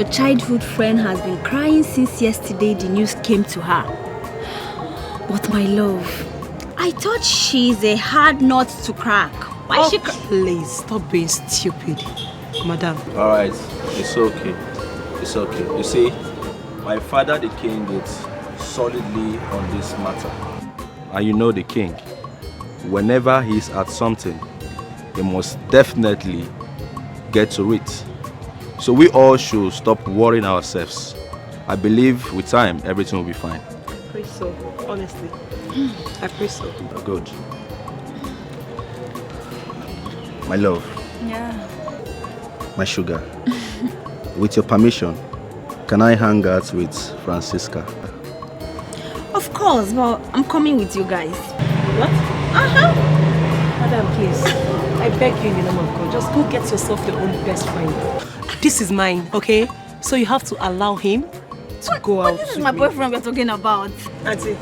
Your childhood friend has been crying since yesterday the news came to her. But my love, I thought she's a hard nut to crack. Why she please, stop being stupid, madam. Alright, it's okay. It's okay. You see, my father the king is solidly on this matter. And you know the king. Whenever he's at something, he must definitely get to it. So we all should stop worrying ourselves. I believe with time, everything will be fine. I pray so, honestly. I pray so. Good. My love. Yeah. My sugar. With your permission, can I hang out with Francisca? Of course, but I'm coming with you guys. What? Madam, please. I beg you in the name of God, just go get yourself your own best friend. This is mine, okay? So you have to allow him to go out. This is my boyfriend we're talking about. Auntie.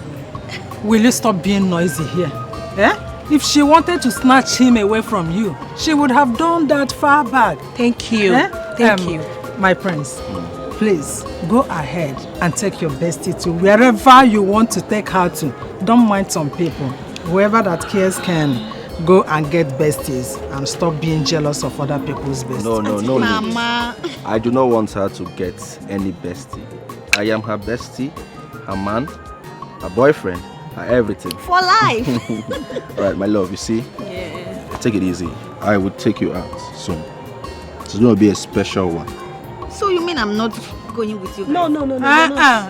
Will you stop being noisy here? Eh? If she wanted to snatch him away from you, she would have done that far back. Thank you. Eh? Thank you. My prince, please go ahead and take your bestie to wherever you want to take her to. Don't mind some people. Whoever that cares can go and get besties and stop being jealous of other people's besties. No, Mama. I do not want her to get any bestie. I am her bestie, her man, her boyfriend, her everything. For life. Right, my love, you see? Yeah. Take it easy. I will take you out soon. It's going to be a special one. So you mean I'm not going with you guys? No.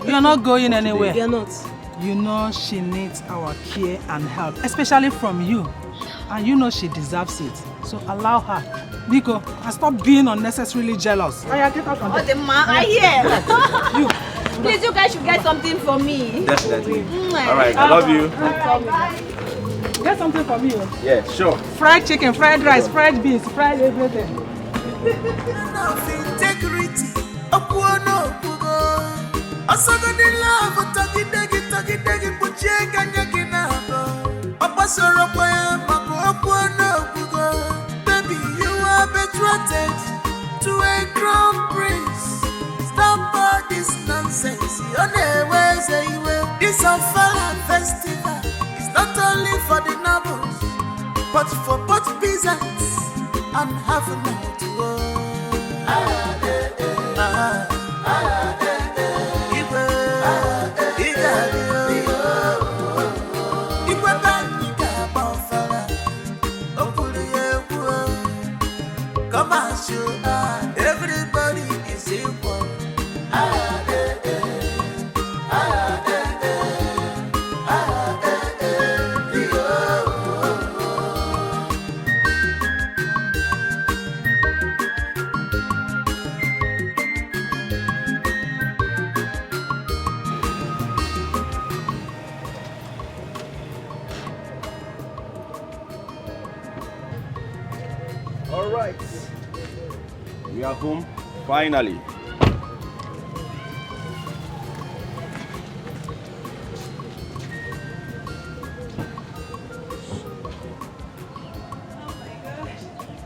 You're not going anywhere. You're not. You know she needs our care and help, especially from you. And you know she deserves it. So allow her. Biko, and stop being unnecessarily jealous. Aya, get out from there. Oh, the man, I hear. You. Please, you guys should get something for me. Definitely. Alright, I love you. Get something for me. Yeah, sure. Fried chicken, fried rice, fried beans, fried everything. Baby, you are betrothed to a crown prince. Stop all this nonsense. This Ofala festival is not only for the nobles, but for both peasants and having to come as you are, everybody is equal. All right. We are home, finally.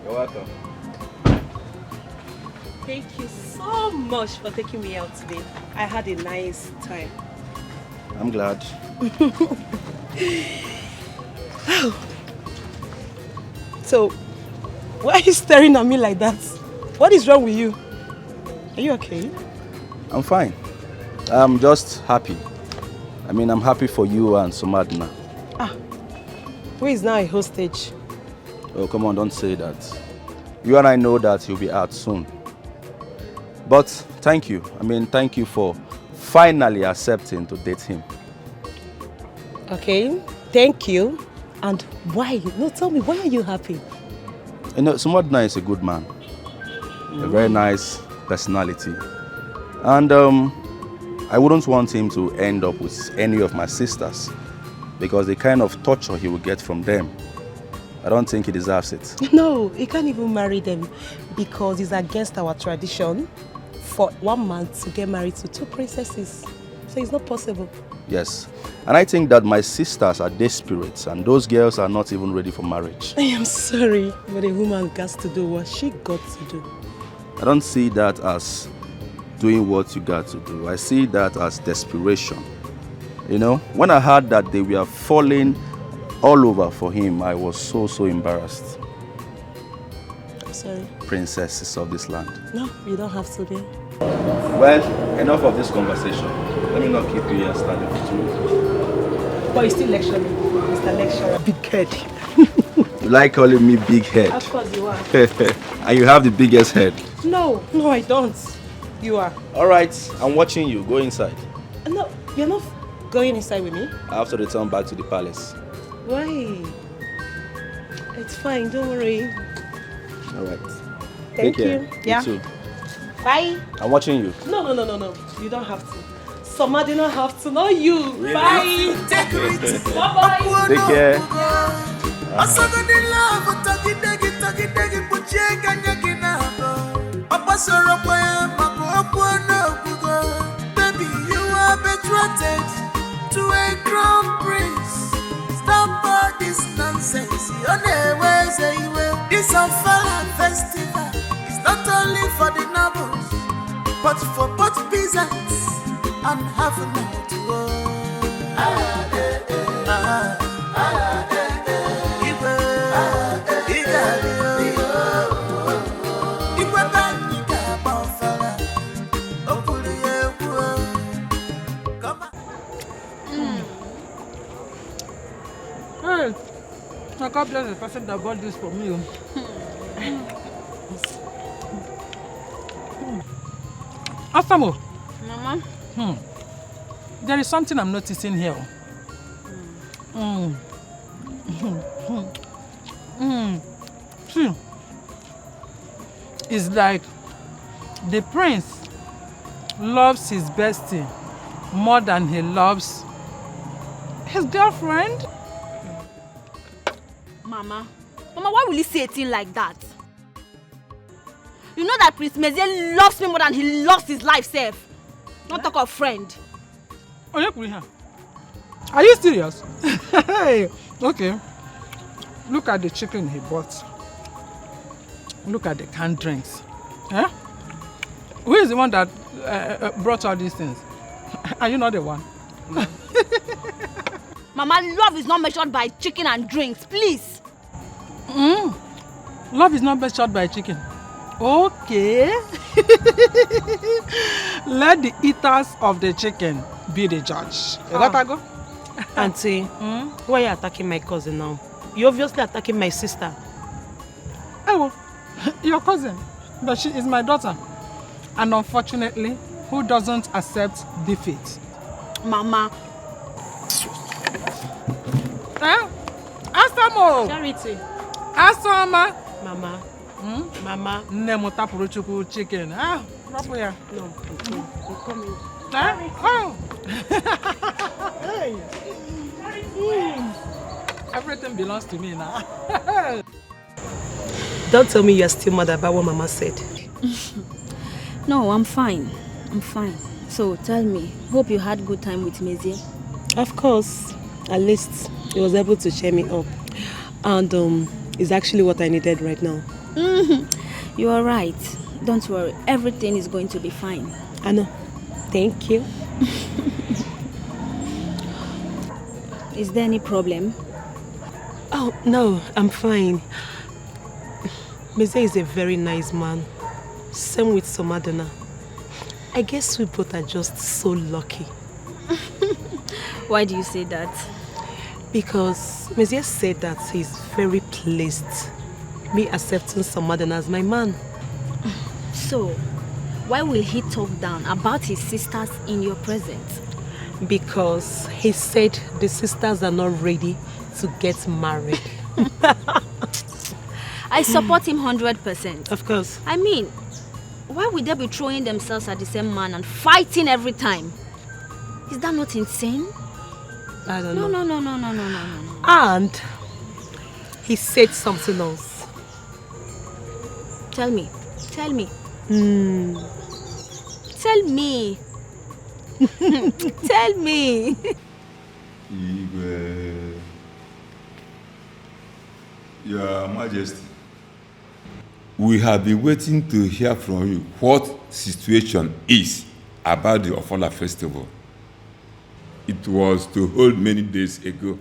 You're welcome. Thank you so much for taking me out today. I had a nice time. I'm glad. So, why are you staring at me like that? What is wrong with you? Are you okay? I'm fine. I'm just happy. I mean, I'm happy for you and Somadna. Who is now a hostage? Oh, come on, don't say that. You and I know that you'll be out soon. But thank you. I mean, thank you for finally accepting to date him. Okay, thank you. And why? No, tell me, why are you happy? You know, Somadna is a good man. A very nice personality. And I wouldn't want him to end up with any of my sisters because the kind of torture he will get from them, I don't think he deserves it. No, he can't even marry them because it's against our tradition for one man to get married to two princesses. So it's not possible. Yes. And I think that my sisters are desperate and those girls are not even ready for marriage. I am sorry, but a woman got to do what she got to do. I don't see that as doing what you got to do. I see that as desperation. You know, when I heard that they were falling all over for him, I was so embarrassed. Sorry. Princesses of this land. No, you don't have to be. Well, enough of this conversation. Let me not keep you here standing for too long. But you still lecture me, Mr. Lecturer. Big head. You like calling me big head? Of course you are. And you have the biggest head. No, I don't. You are. All right, I'm watching you. Go inside. No, you're not going inside with me. I have to return back to the palace. Why? It's fine, don't worry. All right. Thank Take care. you. Yeah. You too. Bye. I'm watching you. No. You don't have to. Somebody don't have to, not you. Really? Bye. Bye-bye. Take care. Baby, you are betrothed to a crown prince. Stop all this nonsense. This Ofala festival is not only for the nobles, but for both peasants and having to go. Hey, God bless the person that bought this for me. Asamo. Mama. There is something I'm noticing here. See, it's like the prince loves his bestie more than he loves his girlfriend. Mama, why will you say a thing like that? You know that Prince Mezie loves me more than he loves his life self. Not talk of friend. Are you serious? Okay. Look at the chicken he bought. Look at the canned drinks. Eh? Who is the one that brought all these things? Are you not the one? Mama, love is not measured by chicken and drinks, please. Love is not measured by chicken. Okay. Let the eaters of the chicken be the judge. You got to go? Auntie, why are you attacking my cousin now? You're obviously attacking my sister. Oh, your cousin. But she is my daughter. And unfortunately, who doesn't accept defeat? Mama. Asamo! Charity. Asama! Mama. Mama. Nemo tapuruchuku chicken. Proper here. No, I'm coming. Oh! Hey! Everything belongs to me now. Don't tell me you're still mad about what Mama said. No, I'm fine. I'm fine. So tell me, hope you had good time with Mezie. Of course. At least he was able to cheer me up. And it's actually what I needed right now. You are right. Don't worry. Everything is going to be fine. I know. Thank you. Is there any problem? Oh, no. I'm fine. Mezie is a very nice man. Same with Somadana. I guess we both are just so lucky. Why do you say that? Because Mezie said that he's very pleased me accepting Somadana as my man. So, why will he talk down about his sisters in your presence? Because he said the sisters are not ready to get married. I support him 100%. Of course. I mean, why would they be throwing themselves at the same man and fighting every time? Is that not insane? I don't know. No. And he said something else. Tell me. Tell me. Tell me. Your Majesty, we have been waiting to hear from you what situation is about the Ofala festival. It was to hold many days ago,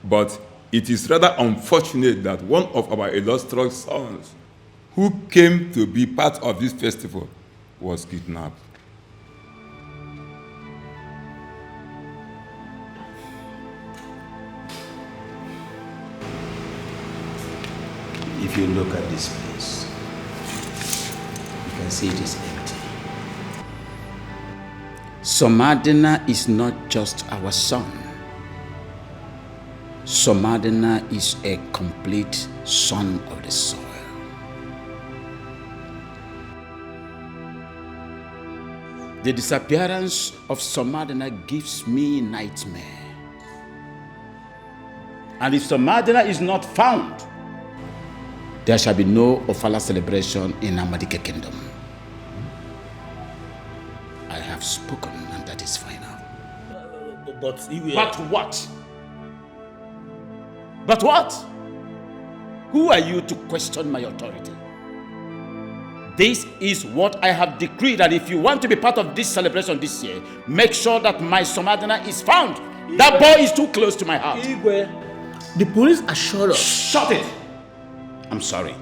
but it is rather unfortunate that one of our illustrious sons who came to be part of this festival was kidnapped. If you look at this place, you can see it is empty. Somadina is not just our son. Somadina is a complete son of the soil. The disappearance of Somadina gives me nightmare. And if Somadina is not found, there shall be no Ofala celebration in Amadike Kingdom. I have spoken, and that is final. But what? But what? Who are you to question my authority? This is what I have decreed, and if you want to be part of this celebration this year, make sure that my Somadina is found. Igwe. That boy is too close to my heart. Igwe, the police assured us. Shut it! I'm sorry.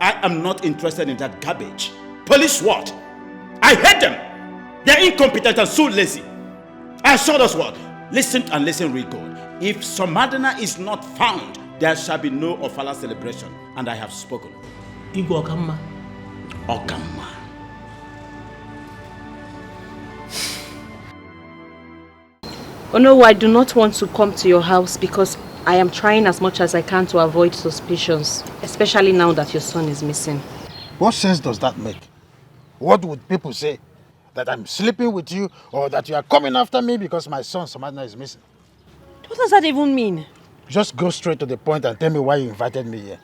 I am not interested in that garbage. Police what? I hate them. They're incompetent and so lazy. I assured us what? Listen and listen real good. If Somadina is not found, there shall be no Ofala celebration. And I have spoken. Igwe Okamma. Okamma. Oh no, I do not want to come to your house because I am trying as much as I can to avoid suspicions, especially now that your son is missing. What sense does that make? What would people say? That I'm sleeping with you or that you are coming after me because my son Somadina is missing? What does that even mean? Just go straight to the point and tell me why you invited me here.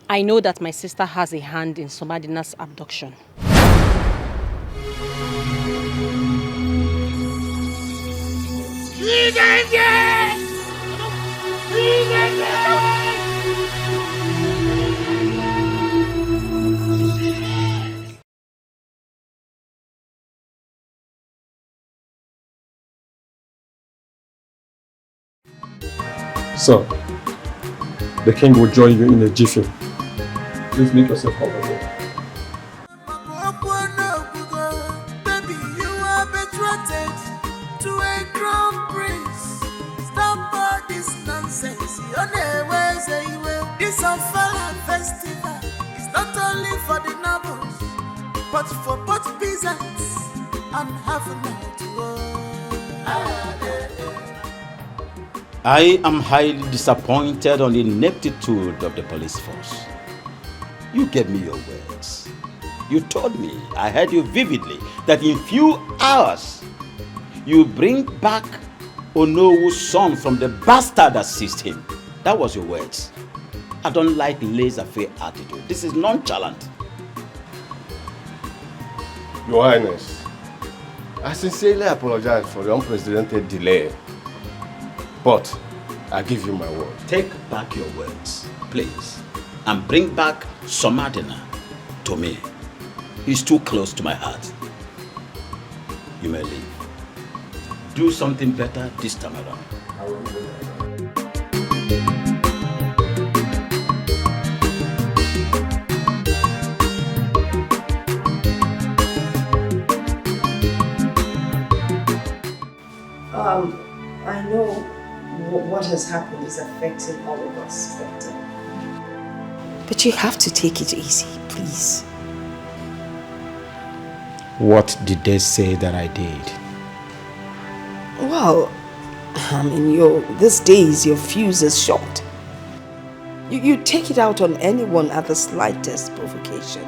I know that my sister has a hand in Somadina's abduction. Sir, the king will join you in a jiffy. Please make yourself comfortable. Baby, you are betrothed to a crown prince. Stop all this nonsense. This Ofala festival is not only for the nobles, but for both peasants and have I am highly disappointed on the ineptitude of the police force. You gave me your words. You told me, I heard you vividly, that in few hours you bring back Onowu's son from the bastard that seized him. That was your words. I don't like laissez-faire attitude. This is nonchalant. Your Highness, I sincerely apologize for the unprecedented delay. But I give you my word. Take back your words, please, and bring back Somadina to me. He's too close to my heart. You may leave. Do something better this time around. I will do that. I know what has happened is affecting all of us, but you have to take it easy, please. What did they say that I did? Well, I mean, these days your fuse is short. You take it out on anyone at the slightest provocation.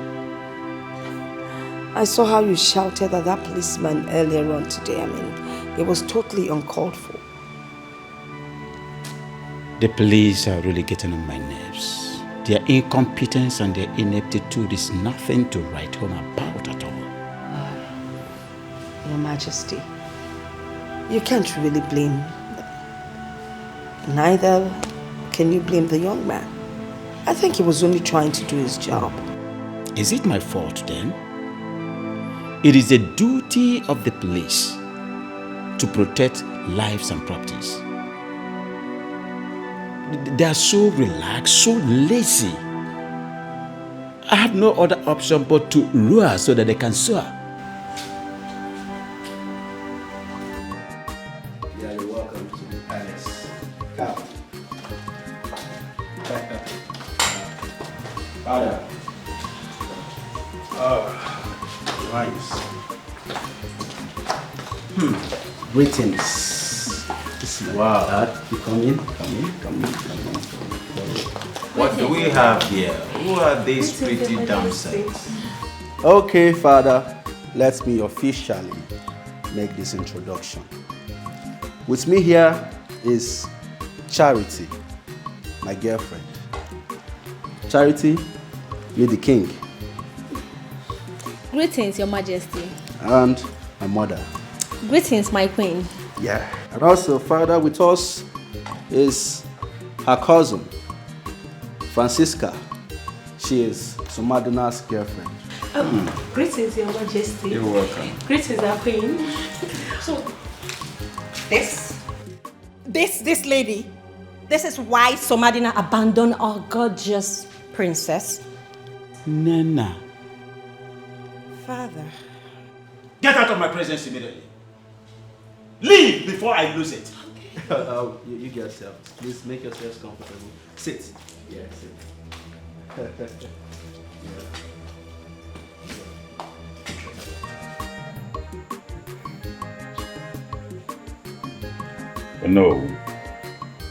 I saw how you shouted at that policeman earlier on today. I mean, it was totally uncalled for. The police are really getting on my nerves. Their incompetence and their ineptitude is nothing to write home about at all. Your Majesty, you can't really blame them. Neither can you blame the young man? I think he was only trying to do his job. Is it my fault then? It is the duty of the police to protect lives and properties. They are so relaxed, so lazy. I have no other option but to lure so that they can soar. Yeah, you're welcome to the palace. Come. Father. Nice. Greetings. Wow. You come in. What do we have here? Who are these pretty damsels? Okay, Father, let me officially make this introduction. With me here is Charity, my girlfriend. Charity, you're the king. Greetings, Your Majesty. And my mother. Greetings, my queen. Yeah. And also, Father, with us is her cousin, Francisca. She is Somadina's girlfriend. Greetings, Your Majesty. You're welcome. Greetings, our queen. So, this lady, this is why Somadina abandoned our gorgeous princess. Nana. Father. Get out of my presence immediately. Leave before I lose it. You get yourself. Please make yourselves comfortable. Sit. Yeah, sit. No,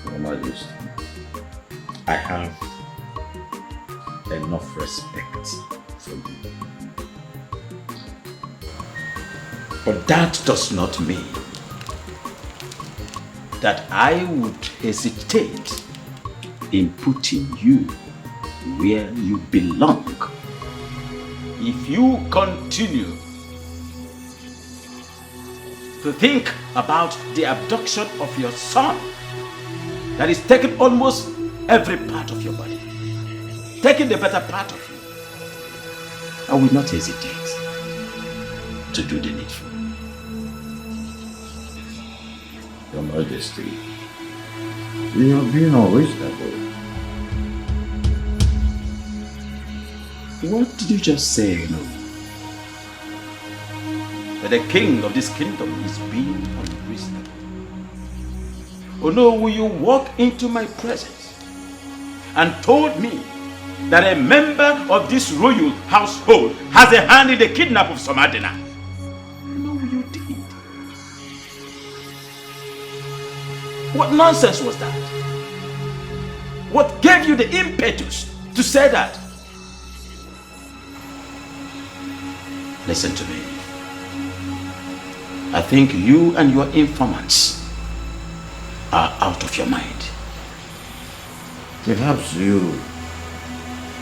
Your Majesty. I have enough respect for you. But that does not mean that I would hesitate in putting you where you belong. If you continue to think about the abduction of your son that is taking almost every part of your body, taking the better part of you, I will not hesitate to do the needful. Your Majesty, you are being unreasonable. What did you just say, no? That the king of this kingdom is being unreasonable. Oh no, will you walk into my presence and told me that a member of this royal household has a hand in the kidnap of Somadina? No, you did. What nonsense was that? What gave you the impetus to say that? Listen to me. I think you and your informants are out of your mind. Perhaps you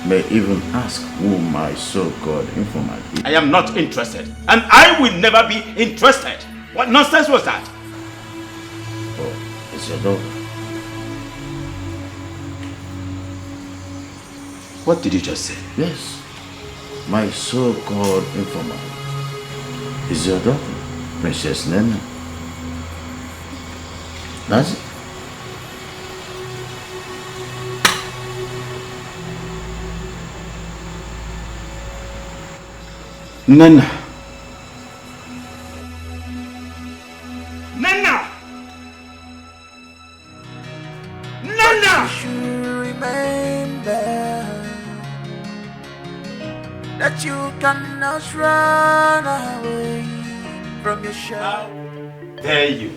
may even ask who my so-called informant is. I am not interested, and I will never be interested. What nonsense was that? Oh, it's your daughter. What did you just say? Yes. My so-called informant is your daughter, Princess Nena. That's it. Nana. Nana! Nana! You should remember that you cannot run away from your shadow. Dare you?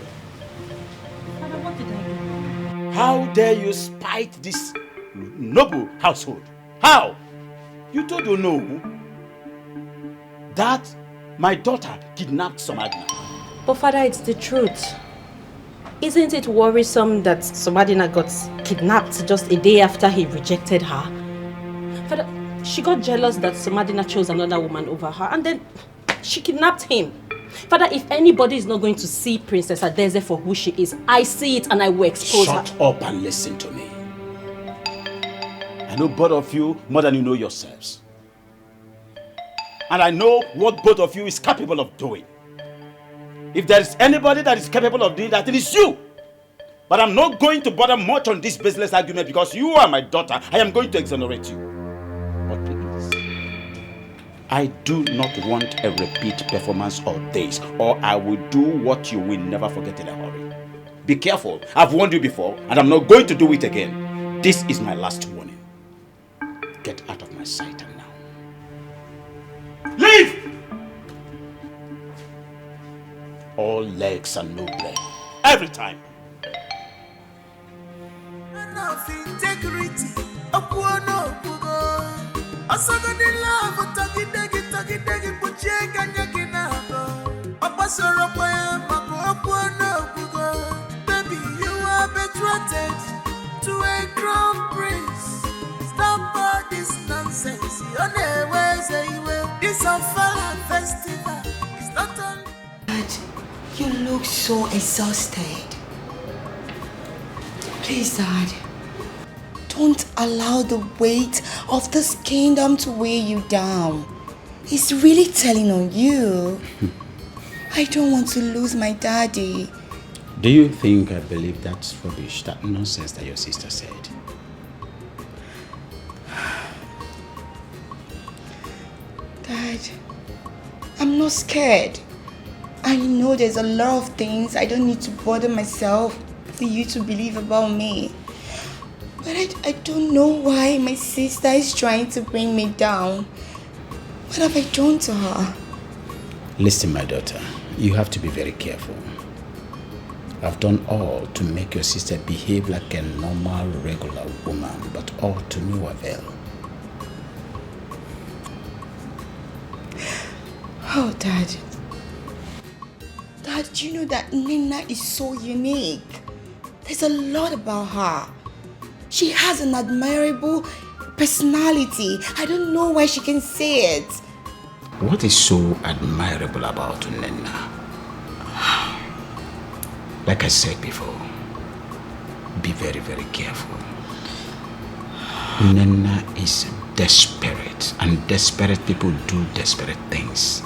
Father, what did I do? How dare you spite this noble household? How? You told you know that my daughter kidnapped Somadina. But Father, it's the truth. Isn't it worrisome that Somadina got kidnapped just a day after he rejected her? Father, she got jealous that Somadina chose another woman over her, and then she kidnapped him. Father, if anybody is not going to see Princess Adeze for who she is, I see it and I will expose her. Shut up and listen to me. I know both of you more than you know yourselves. And I know what both of you is capable of doing. If there is anybody that is capable of doing that, it is you. But I'm not going to bother much on this business argument because you are my daughter. I am going to exonerate you. But please, I do not want a repeat performance of this, or I will do what you will never forget in a hurry. Be careful. I've warned you before, and I'm not going to do it again. This is my last warning. Get out of my sight now. Leave! All legs and no bread. Every time. Enough integrity. Baby, you are betrothed to a crown prince. Stop all this nonsense. This Ofala festival is not on. Dad, you look so exhausted. Please, Dad, don't allow the weight of this kingdom to weigh you down. It's really telling on you. I don't want to lose my daddy. Do you think I believe that's rubbish, that nonsense that your sister said? Dad, I'm not scared. I know there's a lot of things I don't need to bother myself for you to believe about me. But I don't know why my sister is trying to bring me down. What have I done to her? Listen, my daughter, you have to be very careful. I've done all to make your sister behave like a normal, regular woman, but all to no avail. Oh, Dad. Dad, do you know that Nina is so unique? There's a lot about her. She has an admirable personality. I don't know why she can say it. What is so admirable about Nina? Like I said before, be very, very careful. Nina is desperate, and desperate people do desperate things.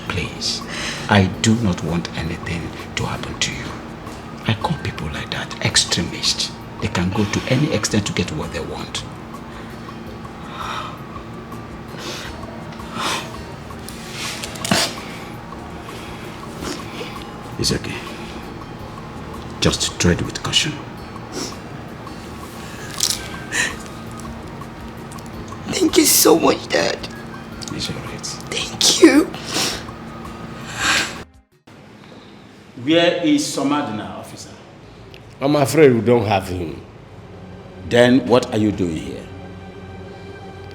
Please, I do not want anything to happen to you. I call people like that extremists. They can go to any extent to get what they want. It's okay. Just tread with caution. Thank you so much, Dad. It's all right. Thank you. Where is Somadina, officer? I'm afraid we don't have him. Then what are you doing here?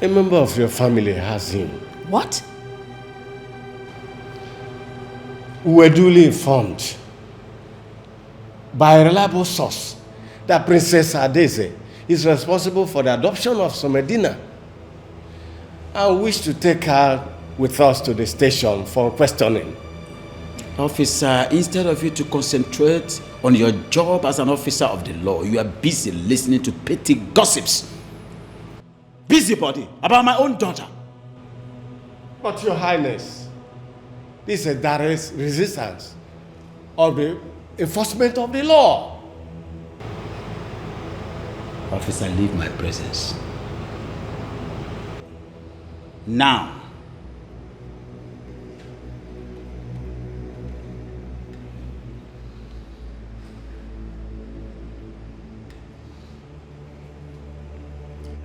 A member of your family has him. What? We were duly informed by a reliable source that Princess Adeze is responsible for the adoption of Somadina. I wish to take her with us to the station for questioning. Officer, instead of you to concentrate on your job as an officer of the law, you are busy listening to petty gossips. Busybody about my own daughter. But Your Highness, this is a direct resistance of the enforcement of the law. Officer, leave my presence. Now.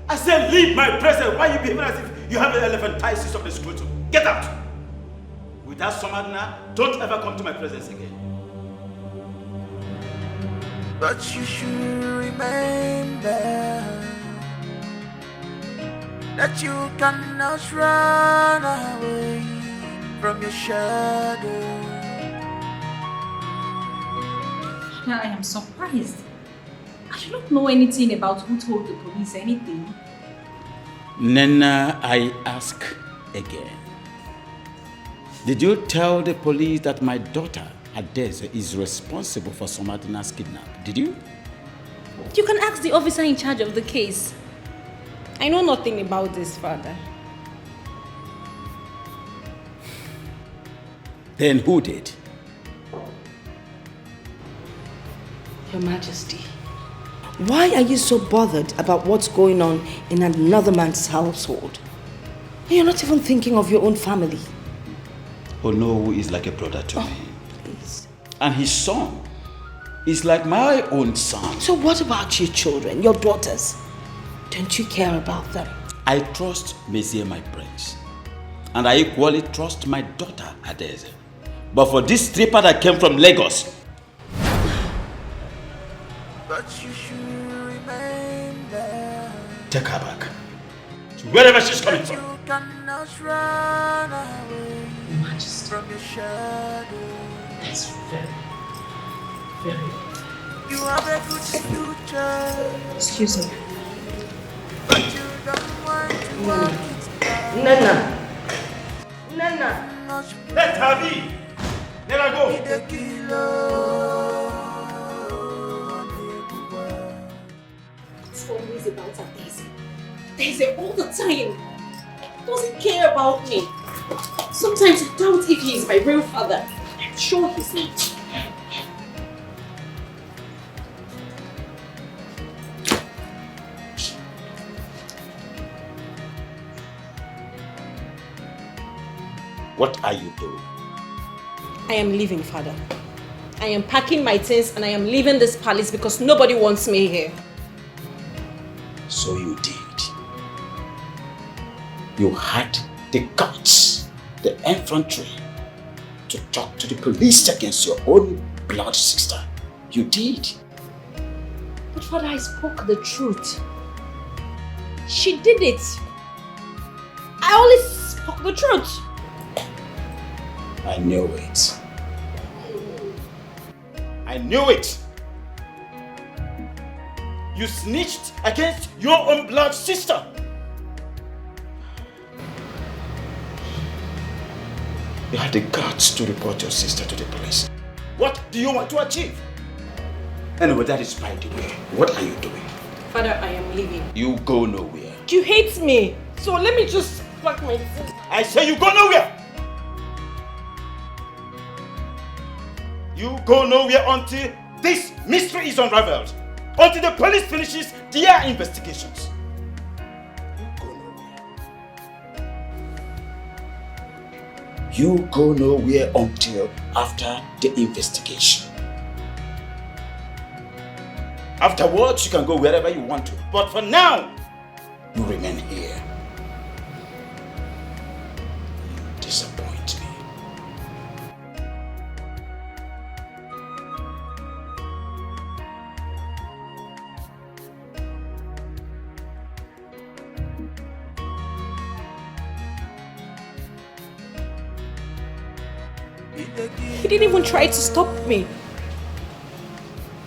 I said leave my presence. Why are you behaving as if you have an elephantiasis of the scrotum? Get out! Without Somadina, don't ever come to my presence again. But you should remember that you cannot run away from your shadow. I am surprised. I do not know anything about who told the police anything. Nena, I ask again. Did you tell the police that my daughter, Adeze, is responsible for Somadina's kidnap? Did you? You can ask the officer in charge of the case. I know nothing about this, Father. Then who did? Your Majesty, why are you so bothered about what's going on in another man's household? You're not even thinking of your own family. Onowu is like a brother to me. Please. And his son is like my own son. So what about your children, your daughters? Don't you care about them? I trust Mezie, my prince. And I equally trust my daughter, Adeze. But for this stripper that came from Lagos, But you should remain there. take her back to wherever she's coming from. You cannot run away from your shadow. That's very. You have a good future. Excuse me. But you don't want to walk it out. Nana. Nana. Let her be. Let her go. The killer. It's always about Daisy. Daisy all the time. He doesn't care about me. Sometimes I doubt if he is my real father. I'm sure he's not. What are you doing? I am leaving, Father. I am packing my things and I am leaving this palace because nobody wants me here. So you did. You had the guts, the infantry, to talk to the police against your own blood sister. You did. But Father, I spoke the truth. She did it. I only spoke the truth. I knew it. I knew it. You snitched against your own blood sister. You had the guts to report your sister to the police. What do you want to achieve? Anyway, that is by the way. What are you doing? Father, I am leaving. You go nowhere. You hate me. So let me just pack my things. I say you go nowhere. You go nowhere until this mystery is unraveled. Until the police finishes their investigations. You go nowhere until after the investigation. Afterwards, you can go wherever you want to. But for now, you remain here. You disappoint me. He didn't even try to stop me.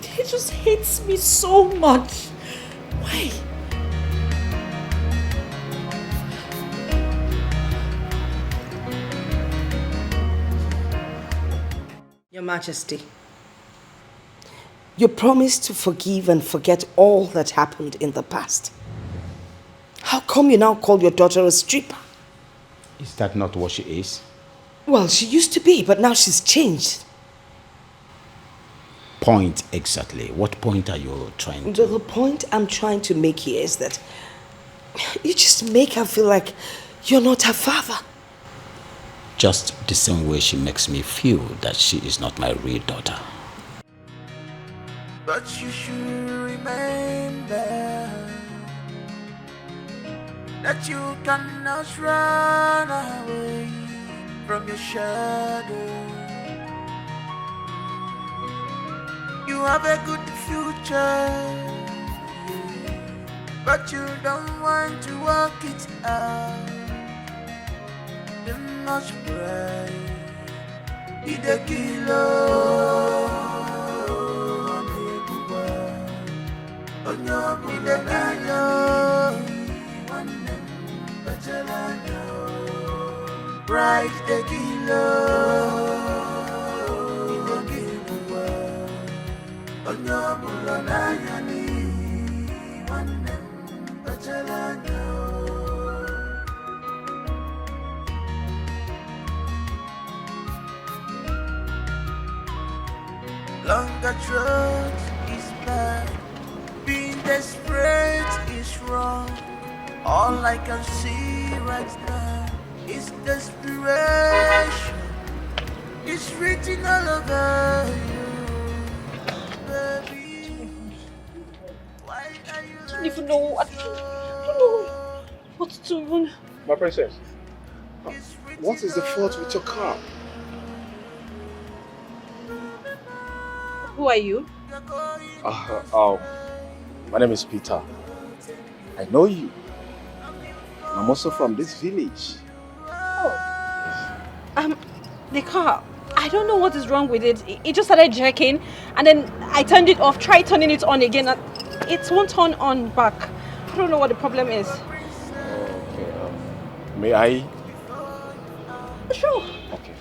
He just hates me so much. Why? Your Majesty, you promised to forgive and forget all that happened in the past. How come you now call your daughter a stripper? Is that not what she is? Well, she used to be, but now she's changed. Point exactly. What point are you trying to... The point I'm trying to make here is that you just make her feel like you're not her father. Just the same way she makes me feel that she is not my real daughter. But you should remember that you cannot run away from your shadow. You have a good future, but you don't want to work it out. You must pray. Be the killer. Be the killer. Right, the killer. Onyo bulo na yani, wanem bachelanya. Longer drugs is bad. Being desperate is wrong. All I can see right now is desperation. It's written all over you, baby. Why are you I don't even know. I don't know what to do. My princess, what is the fault with your car? Who are you? My name is Peter. I know you. I'm also from this village. The car. I don't know what is wrong with it. It just started jerking, and then I turned it off, tried turning it on again, and it won't turn on back. I don't know what the problem is. Okay, may I? Sure. Okay.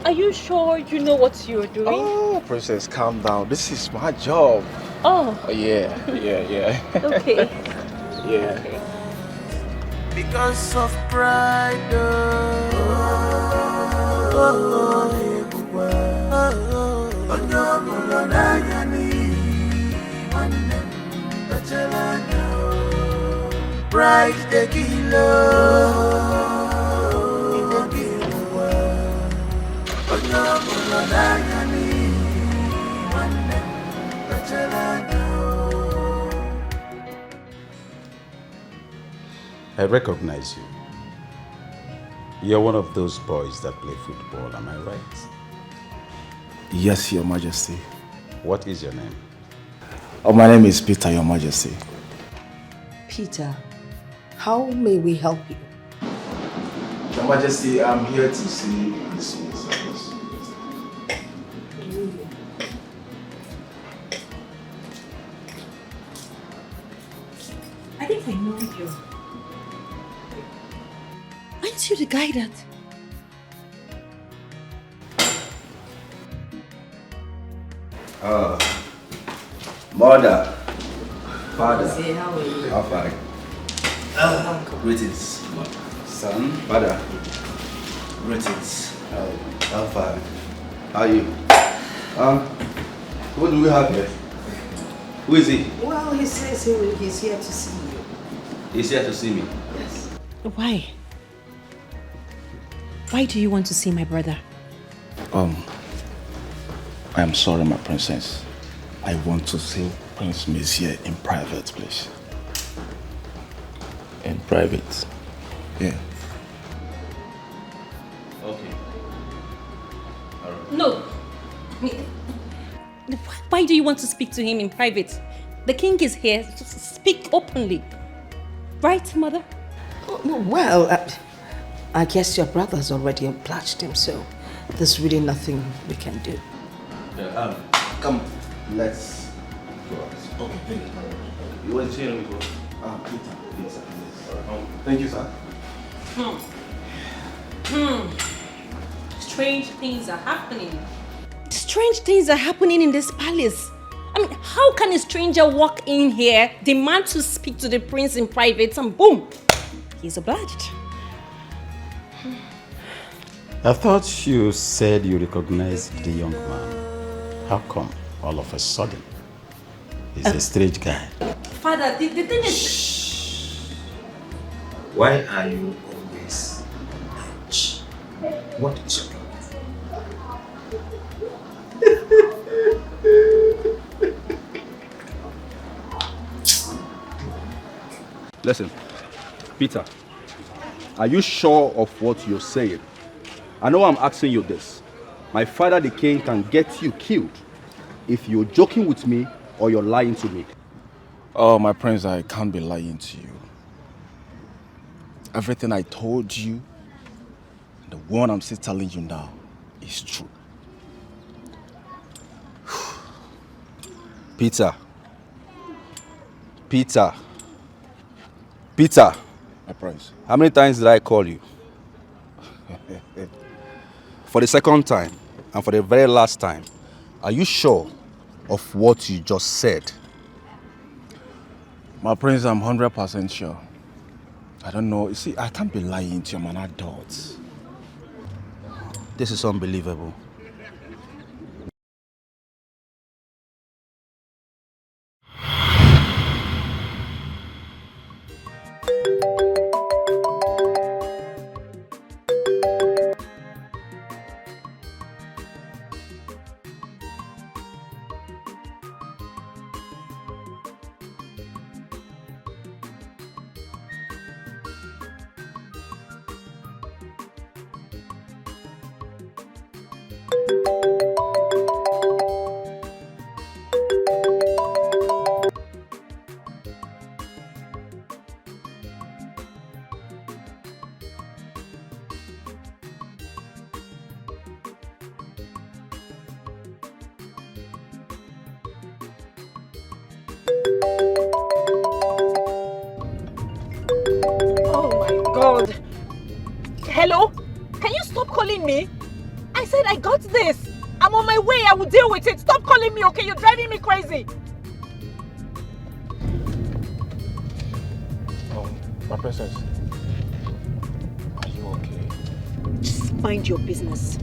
Are you sure you know what you're doing? Oh, princess, calm down. This is my job. Oh. Yeah. Okay. Yeah. Because of pride. Pride the killer. I recognize you. You're one of those boys that play football, am I right? Yes, Your Majesty. What is your name? Oh, my name is Peter, Your Majesty. Peter, how may we help you? Your Majesty, I'm here to see this service. I think I know you. Aren't you the guy that... Mother, father, Say, how are you? how far? Greetings, son, father. Greetings. How far? How are you? What do we have here? Who is he? Well, he says he's here to see you. He's here to see me. Yes. Why? Why do you want to see my brother? I am sorry, my princess. I want to see Prince Messiah in private, please. In private? Yeah. Okay. No. Why do you want to speak to him in private? The king is here. Just speak openly. Right, mother? Well, I guess your brother's already obliged him, so there's really nothing we can do. Come, let's go out. Okay, thank you. You want to see him before? Peter. Thank you, sir. Strange things are happening. Strange things are happening in this palace. I mean, how can a stranger walk in here, demand to speak to the prince in private, and boom, he's obliged? I thought you said you recognized the young man. How come all of a sudden? He's a strange guy. Father, the thing is... Why are you always Shh. What is your problem? Listen, Peter, are you sure of what you're saying? I know I'm asking you this. My father, the king, can get you killed if you're joking with me or you're lying to me. Oh, my prince, I can't be lying to you. Everything I told you, the one I'm still telling you now, is true. Peter. Peter. My prince. How many times did I call you? For the second time, and for the very last time, are you sure of what you just said? My prince, I'm 100% sure. I don't know. You see, I can't be lying to you. I'm an adult. This is unbelievable. God. Hello? Can you stop calling me? I said I got this. I'm on my way. I will deal with it. Stop calling me, okay? You're driving me crazy. My princess. Are you okay? Just mind your business.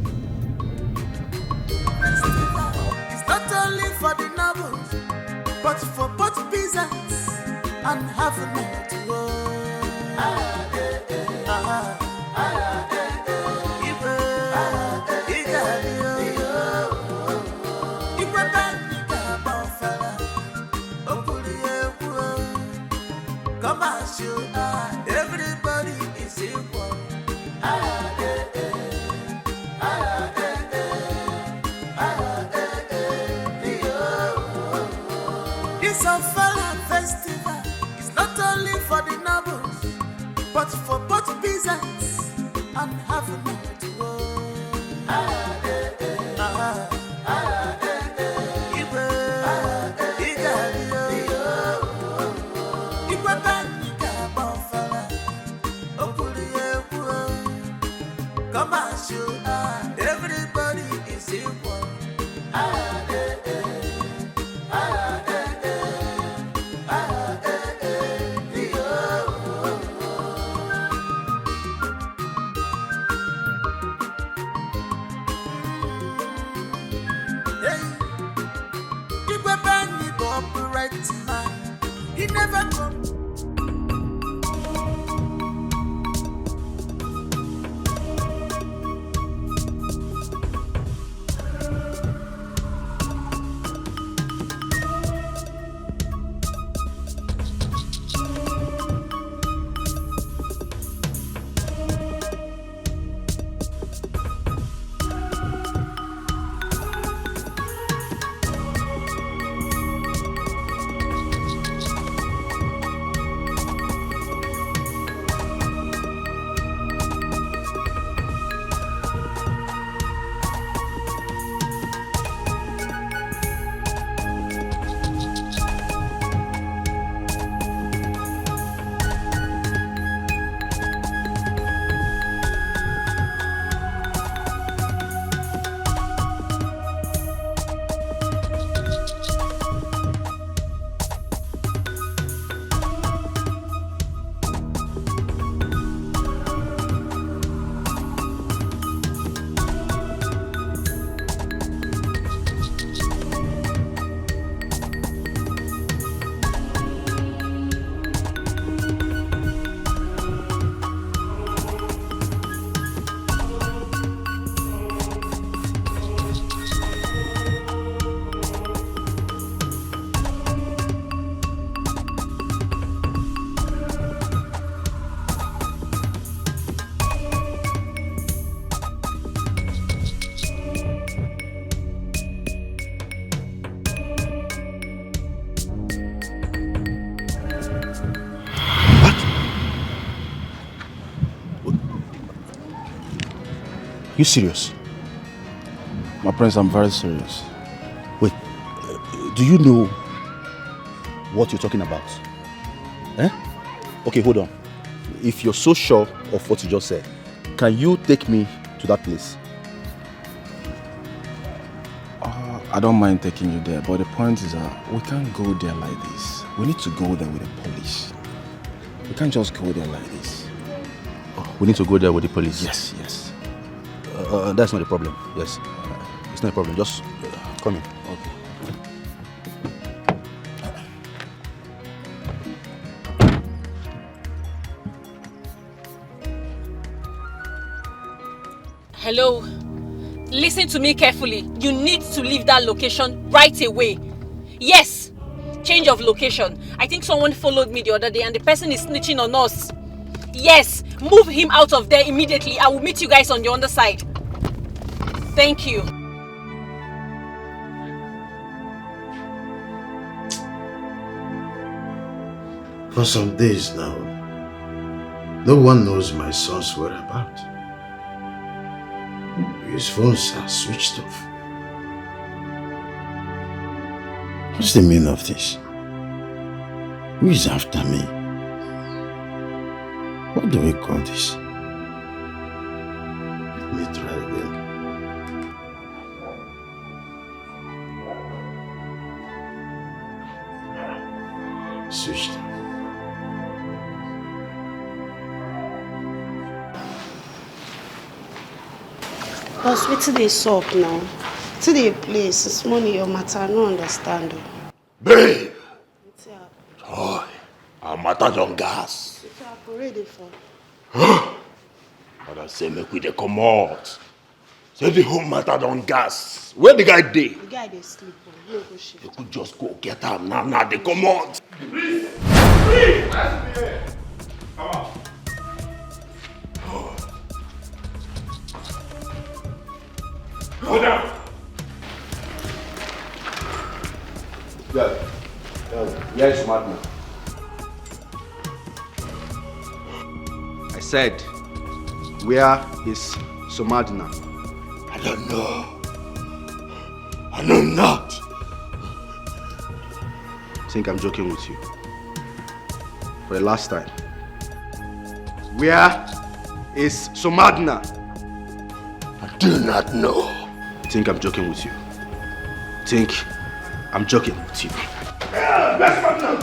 It's not only for the nobles, but for both peasants and having to work. Everybody is equal. This Ofala festival is not only for the nobles, but for both peasants and having to work. Everybody is equal. He never comes. You serious? My friends, I'm very serious. Wait, do you know what you're talking about? Eh? Okay, hold on. If you're so sure of what you just said, can you take me to that place? I don't mind taking you there, but the point is we can't go there like this. We need to go there with the police. We can't just go there like this. We need to go there with the police. Yes, yes. That's not a problem. Yes. It's not a problem. Just come in. Okay. Hello? Listen to me carefully. You need to leave that location right away. Yes! Change of location. I think someone followed me the other day and the person is snitching on us. Yes! Move him out of there immediately. I will meet you guys on the other side. Thank you. For some days now, no one knows my son's whereabouts. His phones are switched off. What's the meaning of this? Who is after me? What do we call this? Let me try again. Switched off. Boss, wetin dey sup now? Wetin dey place? This money your matter, I no understand. Babe! Joy, our matter don gas. Wetin happen? Where dey for? Father say make we dey comot. Say the whole matter don gas. Where the guy dey? The guy dey sleep. No go shift. You could just go get am now, dey comot. Please! Please! Come on. Go down. Where is Madna? I said, where is Somadina? I don't know. I know not. I think I'm joking with you. For the last time. Where is Somadina? I do not know. I think I'm joking with you. I think I'm joking with you. Where's Madna?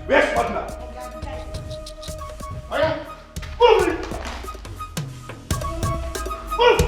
Where's Madna? Move it! Move!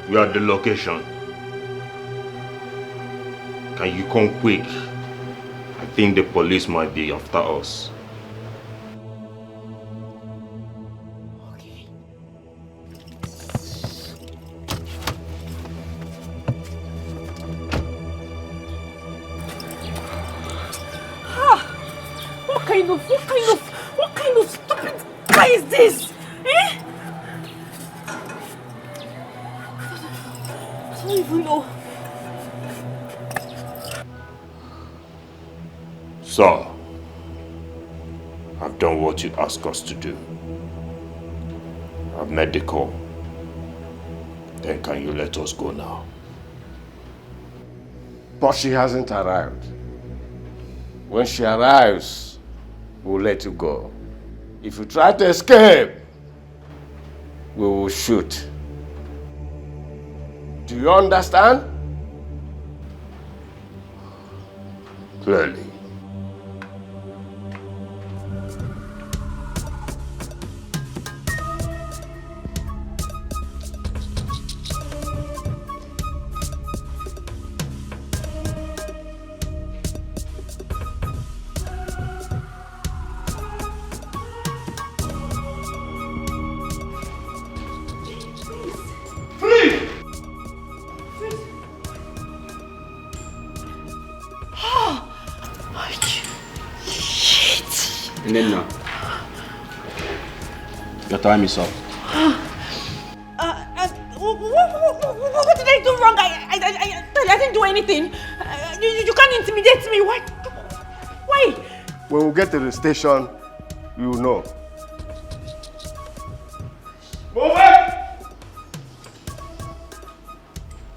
We are at the location. Can you come quick? I think the police might be after us. Okay. What kind of stupid guy is this? Eh? I don't even know. Sir, I've done what you asked us to do. I've made the call. Then can you let us go now? But she hasn't arrived. When she arrives, we'll let you go. If you try to escape, we will shoot. Do you understand? Clearly. Nina, your time is up. What did I do wrong? I didn't do anything. You can't intimidate me. Why? Why? When we get to the station, you will know. Move it!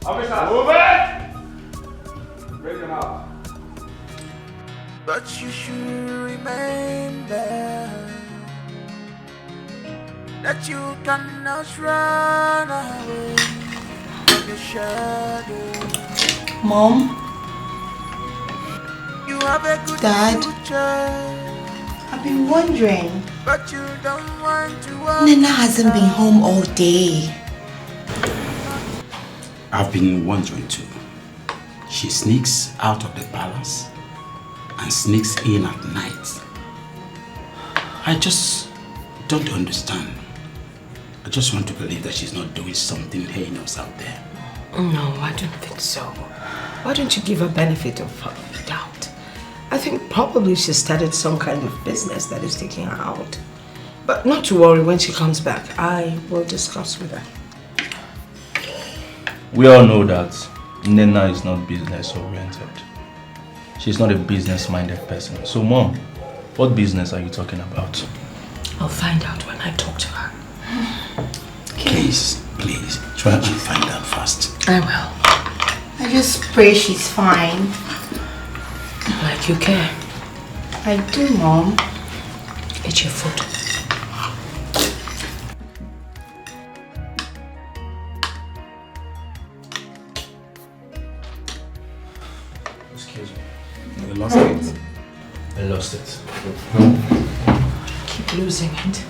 Officer, move it! Bring them out. But you should remember that you cannot run away from your shadow. Mom? You have a good Dad? future, I've been wondering. but you don't want to walk. Nina hasn't been home all day. I've been wondering too. She sneaks out of the palace and sneaks in at night. I just don't understand. I just want to believe that she's not doing something heinous out there. No, I don't think so. Why don't you give her benefit of the doubt? I think probably she started some kind of business that is taking her out. But not to worry, when she comes back, I will discuss with her. We all know that Nina is not business oriented. She's not a business-minded person. So, Mom, what business are you talking about? I'll find out when I talk to her. Please, try and find out fast. I will. I just pray she's fine. Like you care. I do, Mom. Eat your food. Excuse me. You lost it. I lost it. Keep losing it.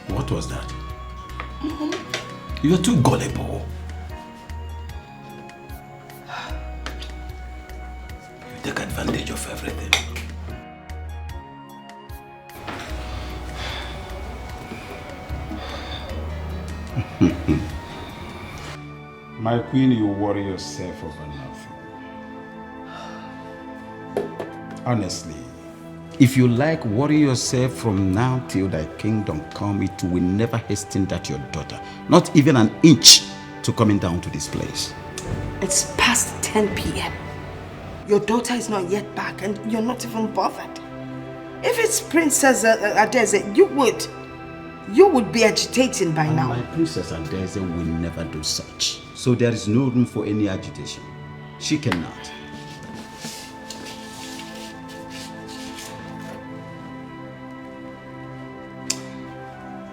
What was that? You're too gullible. You take advantage of everything. My queen, you worry yourself over nothing. Honestly. If you like, worry yourself from now till thy kingdom come. It will never hasten that your daughter, not even an inch, to coming down to this place. It's past 10 p.m. Your daughter is not yet back and you're not even bothered. If it's Princess Adeze, you would be agitating by now. My Princess Adeze will never do such. So there is no room for any agitation. She cannot.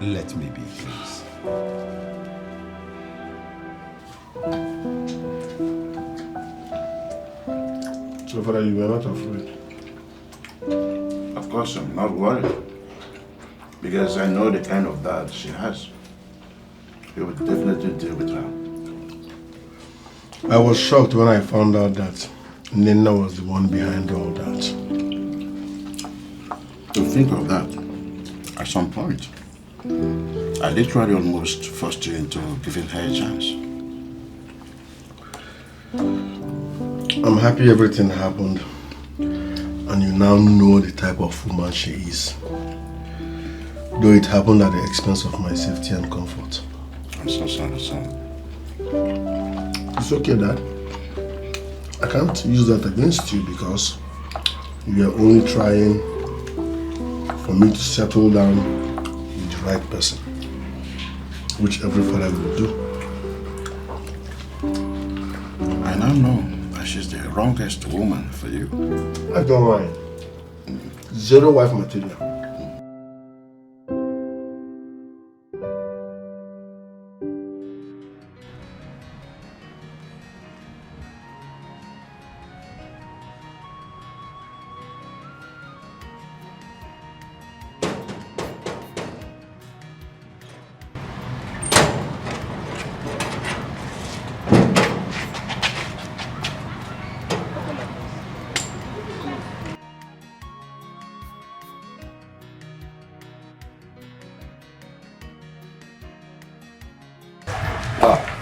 Let me be, please. So, Father, you were not afraid? Of course, I'm not worried. Because I know the kind of dad she has. He would definitely deal with her. I was shocked when I found out that Nina was the one behind all that. To think of that, at some point, I literally almost forced you into giving her a chance. I'm happy everything happened and you now know the type of woman she is. Though it happened at the expense of my safety and comfort. I'm so sorry, son. It's okay, Dad. I can't use that against you because you are only trying for me to settle down with the right person, which every father will do. I now know she's the wrongest woman for you. I don't mind. Zero wife material.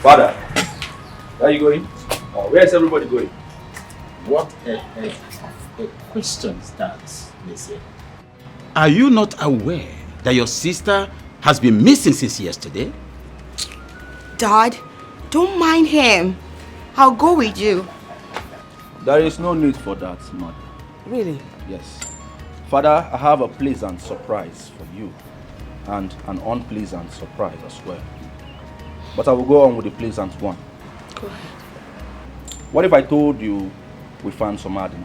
Father, where are you going? Where is everybody going? What a question is that, Lizzie? Are you not aware that your sister has been missing since yesterday? Dad, don't mind him. I'll go with you. There is no need for that, mother. Really? Yes. Father, I have a pleasant surprise for you and an unpleasant surprise as well. But I will go on with the pleasant one. Go ahead. What if I told you we found Somadina?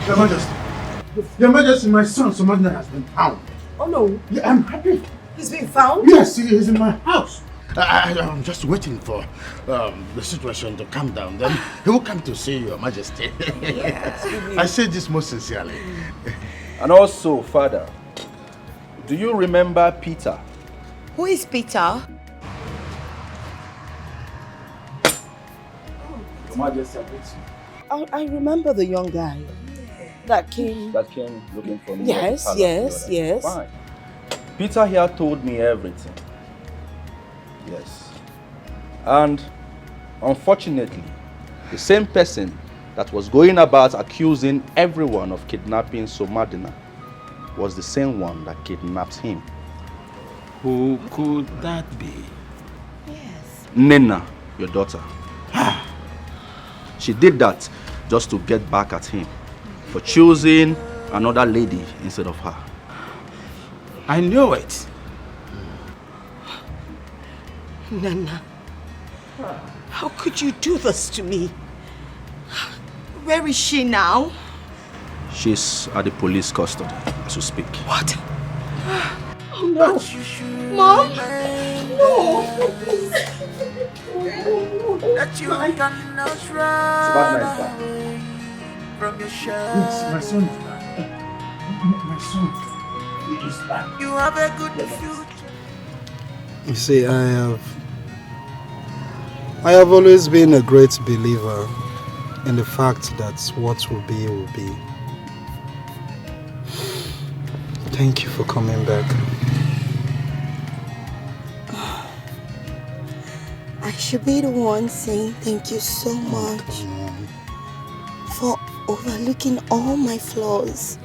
Your Majesty. Your Majesty, my son Somadina has been found. Oh no. Yeah, I'm happy. He's been found? Yes, he is in my house. I'm just waiting for the situation to calm down. Then he will come to see Your Majesty. Yes. I say this most sincerely. And also, Father, do you remember Peter? Who is Peter? Your Majesty, I remember the young guy that came looking for me. Yes, yes, yes. Fine. Peter here told me everything. Yes. And unfortunately, the same person that was going about accusing everyone of kidnapping Somadina was the same one that kidnapped him. Who could that be? Yes. Nena, your daughter. She did that just to get back at him for choosing another lady instead of her. I knew it. Nana, how could you do this to me? Where is she now? She's at the police custody as we speak. What? Oh no. Mom? No. That you cannot run away from your shadow. Yes, my son is back. My son is back. You have a good future. You see, I have always been a great believer in the fact that what will be will be. Thank you for coming back. I should be the one saying thank you so much for overlooking all my flaws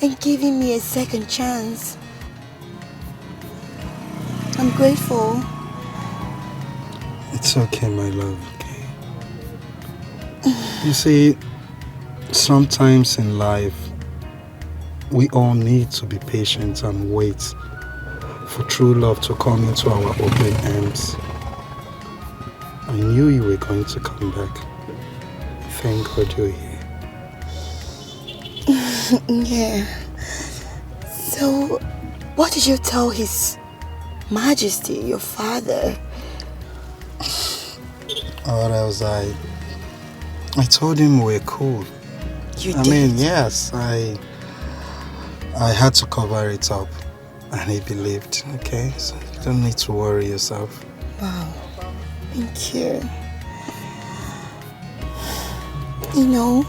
and giving me a second chance. I'm grateful. It's okay, my love, okay? You see, sometimes in life, we all need to be patient and wait for true love to come into our open arms. I knew you were going to come back. Thank God you're here. Yeah. So, what did you tell His Majesty, your father? What else? I told him we're cool. You I did? mean, yes, I had to cover it up, and he believed. Okay, so you don't need to worry yourself. Wow. Thank you. You know,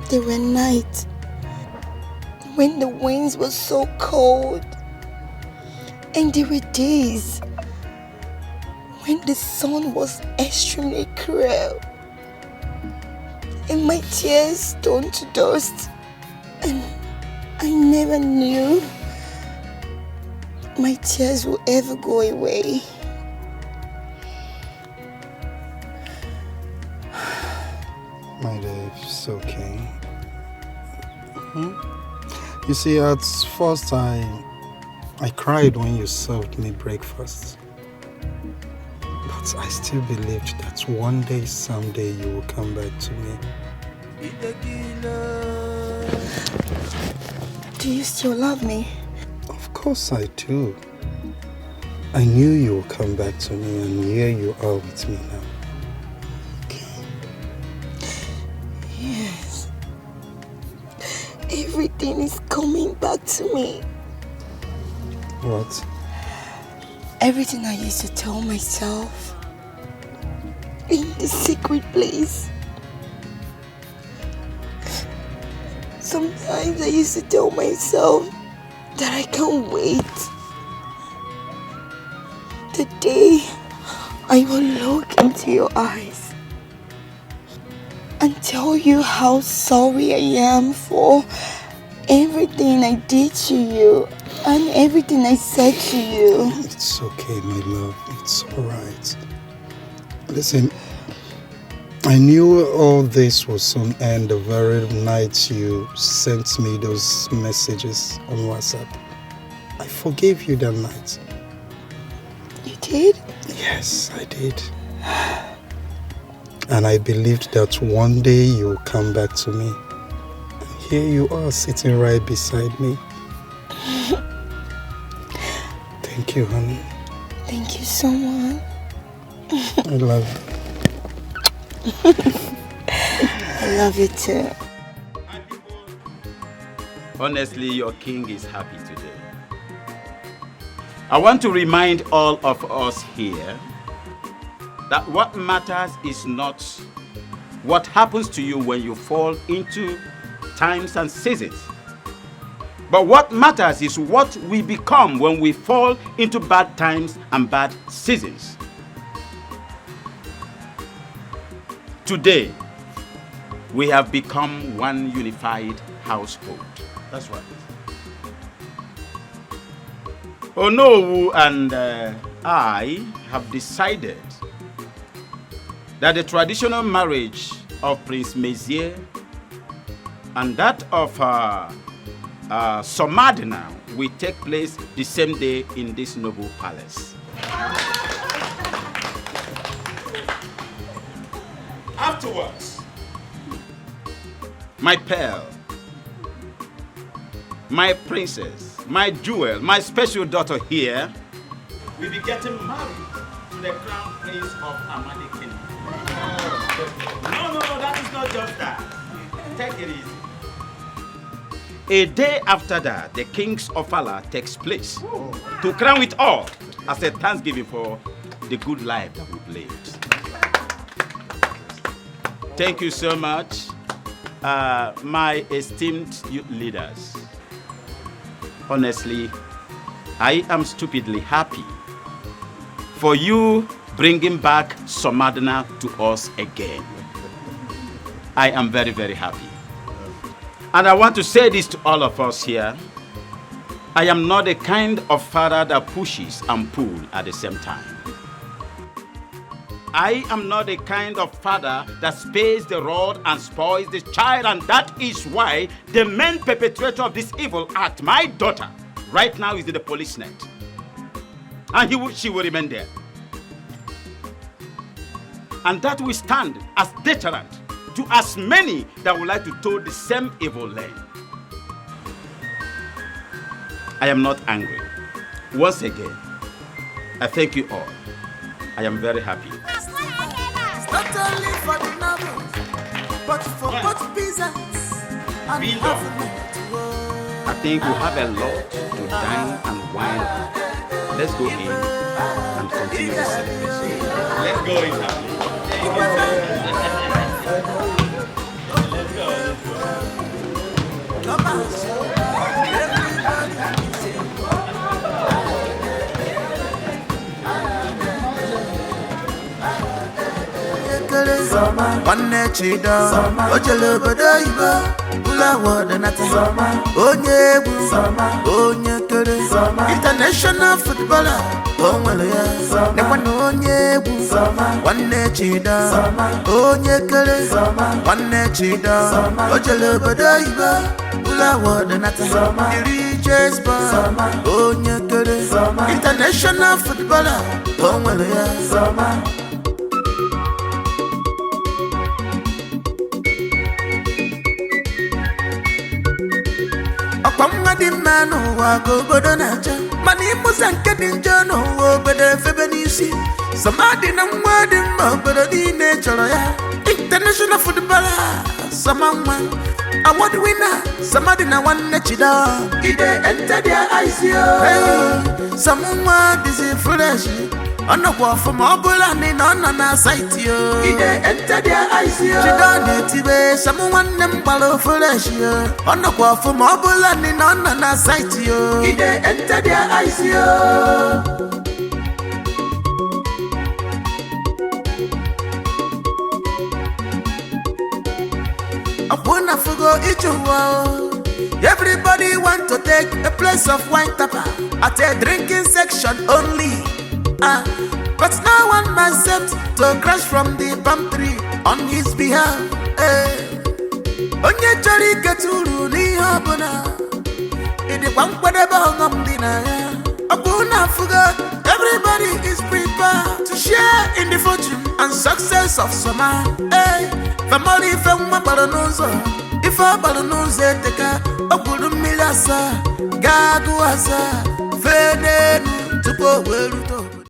there were nights when the winds were so cold, and there were days when the sun was extremely cruel, and my tears turned to dust, and I never knew my tears will ever go away. My dear, it's okay. You see, at first I cried when you served me breakfast. But I still believed that one day, someday, you will come back to me. Do you still love me? Of course I do. I knew you would come back to me, and here you are with me now. Yes. Everything is coming back to me. What? Everything I used to tell myself in the secret place. Sometimes I used to tell myself that I can't wait. The day I will look into your eyes and tell you how sorry I am for everything I did to you and everything I said to you. It's okay, my love. It's alright. Listen, I knew all this was on end the very night you sent me those messages on WhatsApp. I forgave you that night. You did? Yes, I did. And I believed that one day you'll come back to me. And here you are sitting right beside me. Thank you, honey. Thank you so much. I love you. I love you too. Honestly, your king is happy today. I want to remind all of us here that what matters is not what happens to you when you fall into times and seasons. But what matters is what we become when we fall into bad times and bad seasons. Today, we have become one unified household. That's right. Onowu and I have decided that the traditional marriage of Prince Mezier and that of Somadina will take place the same day in this noble palace. Afterwards, my pearl, my princess, my jewel, my special daughter here will be getting married to the crown prince of Amadi Kingdom. No, that is not just that. Take it easy. A day after that, the King's Ofala takes place to crown it all as a thanksgiving for the good life that we've lived. Thank you so much, my esteemed youth leaders. Honestly, I am stupidly happy for you bringing back Somadina to us again. I am very, very happy. And I want to say this to all of us here. I am not the kind of father that pushes and pulls at the same time. I am not the kind of father that spares the rod and spoils the child, and that is why the main perpetrator of this evil act, my daughter, right now is in the police net. And she will remain there. And that will stand as deterrent to as many that would like to toe the same evil lane. I am not angry. Once again, I thank you all. I am very happy. Not only for the nobles, but for both peasants and I think we have a lot to dine and wine on. Let's go in and continue the celebration. Let's go in happily. One chida, ojele bodo iba, ula wada nata. Onye bu, onye kere. International footballer, onwele ya. Nekwana onye bu, one chida, onye kere. One chida, ojele bodo iba, ula wada nata. chase bar. Onye kere international footballer. Onwere ya. Ọkwa nwa dị mma n'ụwa ka obodo na-acha, mana ịmụsa nke dị njọ n'ụwa obodo efebe n'isi. Somadi na nwa dị mma obodo niile chọrọ ya. International footballer Samanwa, award winner Somadi na nwanne chida. Ide enter their eyes yo. Hey, Samanwa this is fresh. Onokwa from Obula ni nona na site yo. Ide enter their eyes yo. Chida netibe Samanwa nembalo fresh yo. Onokwa from Obula ni nona na site yo. Ide enter their eyes yo. Everybody want to take a place of wine tapper at a drinking section only. But no one must accept to crash from the palm tree on his behalf. Onye chori keturu ni habuna. Idi kwankwadeba ongom dinaya. Abuna fuga. Everybody is prepared to share in the fortune and success of Soma. Family femma balonozo. If I balonoze teka. Okulu milasa. Gagu asa. Fede tupo weruto.